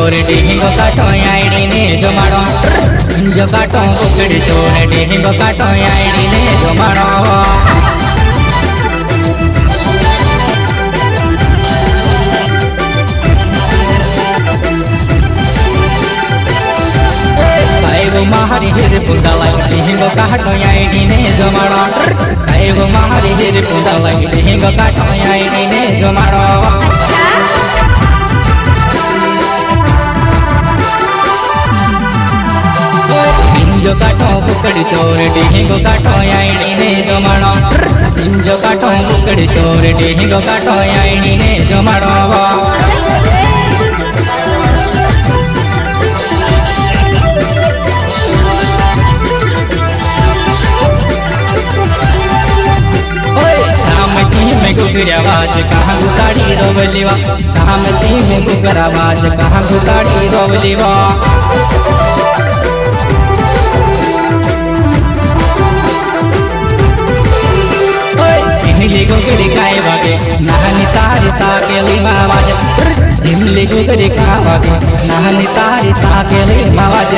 चोर ढींगो काटो आईडी ने जमाड़ो जो काटो कुकड़ी चोर ढींगो काटो आईडी ने जमाड़ो वो महारी हिर पुंडला ढींगो काटो आईडी ने जमाड़ो वो महारी हिर पुंडला ढींगो काटो आईडी ने जमाड़ो जो काटो कुकड़ी चोर ढींगो काटो आईडी ने जमाड़ो जो काटो कुकड़ी चोर ढींगो काटो आईडी ने जमाड़ो गुगर आवाज कहाँ गुताड़ी रोवलीवा शाम में गुगर आवाज कहाँ गुताड़ी रोवलीवा हिमली गुगरी काय वागे नहनी तारी साकेली आवाज हिमली गुगरी काय वागे नहनी तारी साकेली आवाज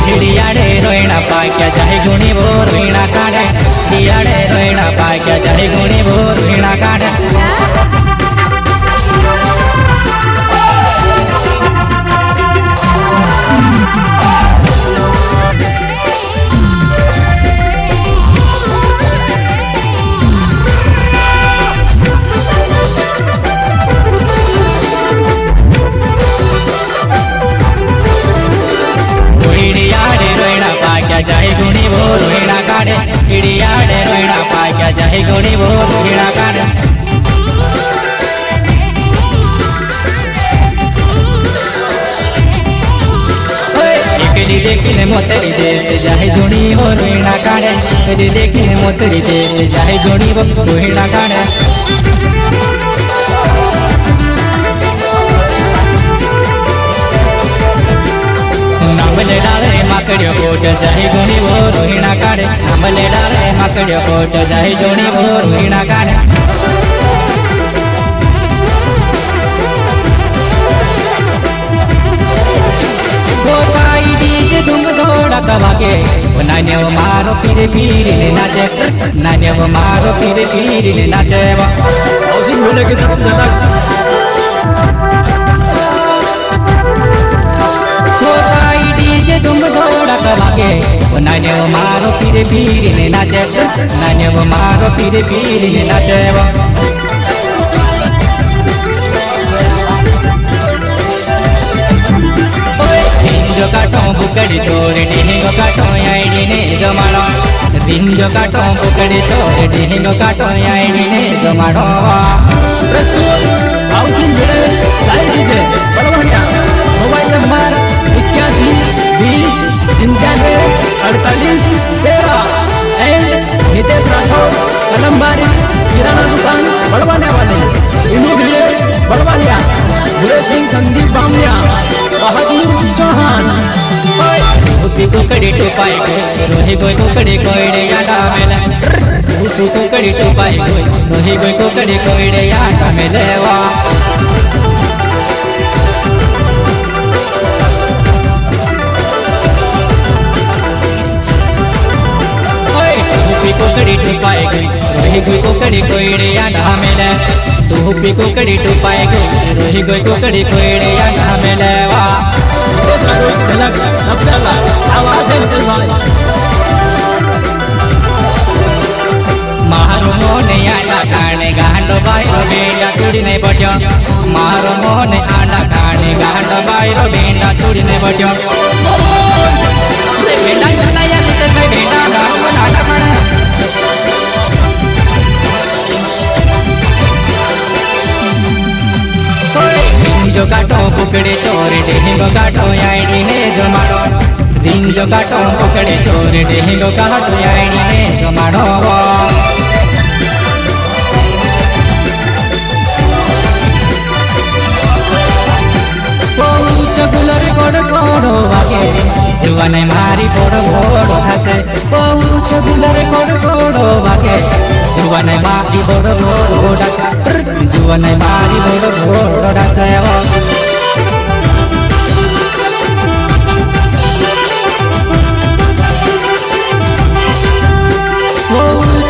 हिड़ियाड़े रोइना पाक्या चाहे गुणी वो रोइना काढ़े हिड़ियाड़े रोइना पाक्या चाहे गुणी वो रोइना काढ़े जाए गुणी वो रोहिणा काढ़े हिड़ियाड़े रोहिणा पाक्या जाए गुणी वो रोहिणा काढ़े एकली देखिले मोतरी देश जाए गुणी वो रोहिणा काढ़े एकली देखिले मोतरी देश जाए गुणी वो रोहिणा काढ़े माकड़ियो कोट जाही गुणी वो रोहिणा काढ़े अमले डाले माकड़ियो कोट जाही गुणी वो रोहिणा काढ़े वो साई डीजे दुम दौड़ा कवाके नाने वो मारो पीरे पीरे ने नाचे नाने वो मारो पीरे पीरे ने नाचे वो उसी बोले के सबसे ज्यादा तुम दौड़ा कवाके नाने वो मारो पीरे पीरे ने नाचे नाने वो मारो पीरे पीरे ने नाचे वो जो काटो बुकड़ी चोर ढींगो काटो आईडी ने जमाड़ो जो काटो बुकड़ी चोर ढींगो काटो आईडी ने जमाड़ो mobile number 81-20-95-48-13 and Nitesh Rathore Kalambari किराना दुकान बड़वाने वाले इमोग्रेट बड़वालिया भूरे सिंह संदीप बामलिया बहादुर चौहान उठी कुकड़ी टुपाई रोही कोई कुकड़ी कोईड़े याडा मेले उठी कुकड़ी टुपाई रोही कोई कुकड़ी कोईड़े याडा मेले वा कुकड़ी टुपाए गई रोही कोई कुकड़ी कोईड़े याडा मेले तू भी कुकड़ी टुपाए गई रोही कोई कुकड़ी कोईड़े याडा मेले वा झलक नब्दला आवाज है भाई मारो मोने आडा काने गांडो बाईरो बेंडा तुड़ी ने बजो मारो मोने आडा काने गांडो बाईरो बेंडा तुड़ी ने बजो बेंडा चलाया तो बेंडा गांव में आडा काने जो काटो कुकड़ी चोर ढींगो काटो आईडी ने जमाड़ो जो काटो कुकड़ी चोर ढींगो काटो आईडी ने जमाड़ो चकुलर कोड़ कोड़ो वागे जुवाने मारी बोड़ बोड़ हसे बहु छगुलर कोड़ कोड़ वागे जुवाने मारी बोड़ बोड़ हसे जुवाने मारी बोड़ बोड़ हसे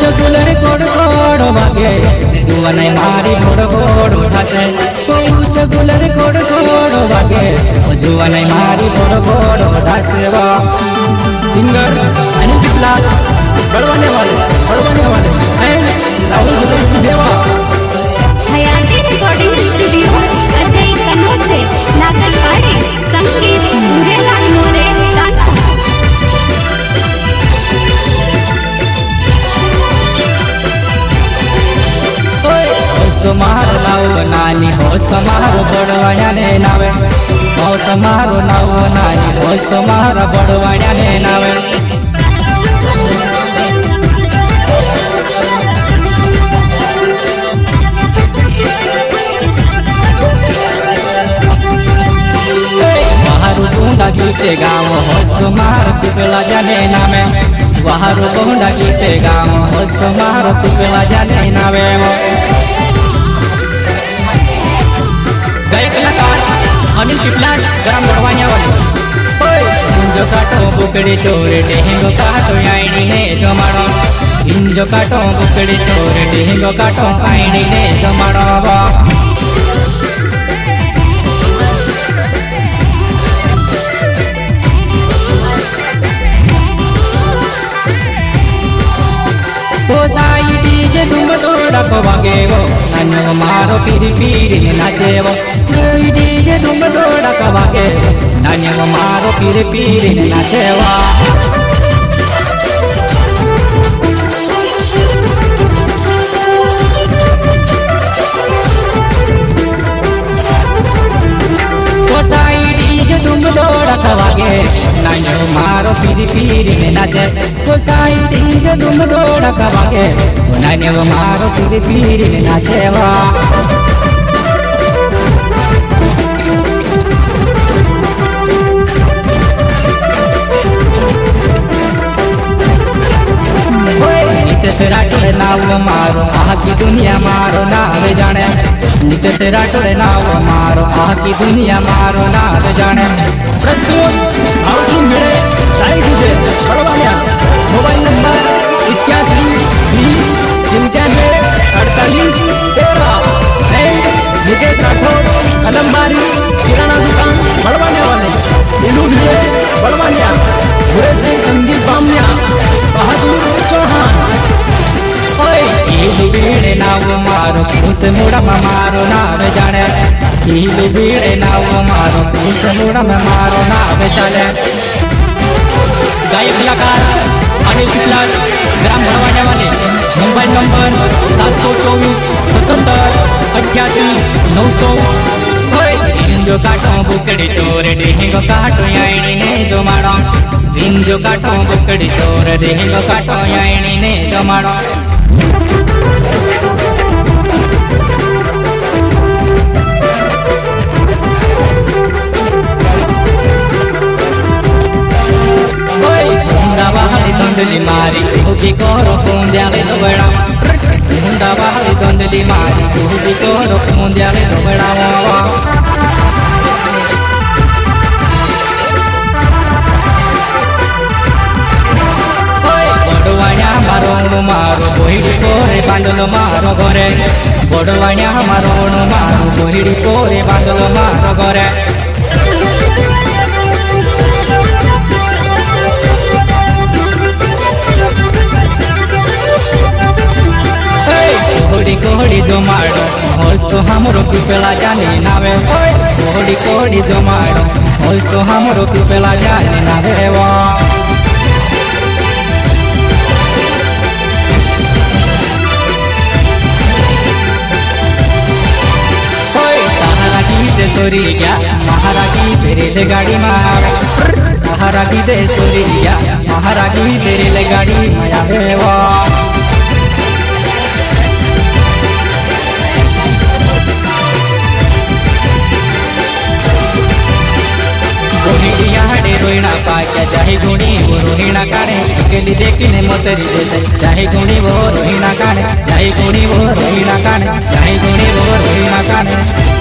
चगुलर कोड़ कोड़ वागे जुवाने मारी बोड़ बोड़ उठाते चगुलर कोड़ कोड़ वागे जुवाने मारी बोड़ बोड़ उठाते सिंगर अनिल चिपलाल बड़वाने वाले एंड राहुल देवा हयाती रिकॉर्डिंग स्टूडियो अजय कन्नौज से नाचन पाड़े संगीत मुरेलाल मोरे दाना समार नाव नानी हो समार बड़वाया ने नावे हो समारो नाव नानी हो समार बड़वाया ने नावे बाहर गुंडा गीते गाँव हो समार पिपला जाने नामे बाहर गुंडा गीते गाँव हो समार पिपला जाने नावे अनिल चिपलाल ग्राम बड़वाया वाले इंजो काटो बुकड़ी चोर डेंगो काटो आईनी ने जमाड़ो इंजो काटो बुकड़ी चोर डेंगो काटो आईनी ने जमाड़ो सोसाइटी जे तुम तोड़ा को भागेवो नान्यो मारो पीरी पीरी नाचेवो डीजे तुम तोड़ा को भागे नान्यो मारो पीरी पीरी नाचेवो सोसाइटी जे तुम तोड़ा को भागे नान्यो मारो पीरी पीरी नाचे सोसाइटी जे तुम तोड़ा को भागे नान्यो मारो पीरी पीरी नाचेवा नितेश राठोड़ नाव मारो आखी दुनिया मारो नाव जाने नितेश राठोड़ नाव मारो आखी दुनिया मारो नाव जाने प्रस्तुत हाउसिंग मेरे live DJ Badwania mobile number 81 20 97 48 13 and Nitesh Rathod Kalambari किराना दुकान बड़वानिया वाले इनू भिड़े बड़वानिया बुरे सिंह संदीप बामनिया बहादुर चौहान भीड़े नाव मारो उस मुड़ा में मारो नाव जाने भीड़े नाव मारो उस मुड़ा में मारो नाव चले गायक कलाकार अनिल चिपलाल ग्राम बड़वाया वाले मोबाइल नंबर 724 77 88 900 इंजो काटो बुकड़ी चोर डेंगो काटो आईनी ने जो मारो इंजो काटो बुकड़ी चोर डेंगो काटो आईनी ने जो मारो दंदली मारी कुहकी कोरो कुंद्याले तो बड़ा मुंडा वाली दंदली मारी कुहकी कोरो कुंद्याले तो बड़ा बड़वाया मारो मारो बोहिड़ी कोरे बांधलो मारो घरे बड़वाया मारो मारो बोहिड़ी कोरे बांधलो मारो घरे कोड़ी कोड़ी जो मारो होसो हमरो पिपला जाने नावे कोड़ी कोड़ी जो मारो होसो हमरो पिपला जाने नावे वो सहारा गीते सोरी गया महारागी तेरे गाड़ी मार सहारा गीते सोरी गया महारागी तेरे गाड़ी माया है वो रोइना पाके चाहे गुणी वो रोहिणा काने अकेली देखीने मोतरी देते चाहे गुणी वो रोहिणा काने चाहे गुणी वो रोहिणा काने चाहे गुणी वो रोहिणा काने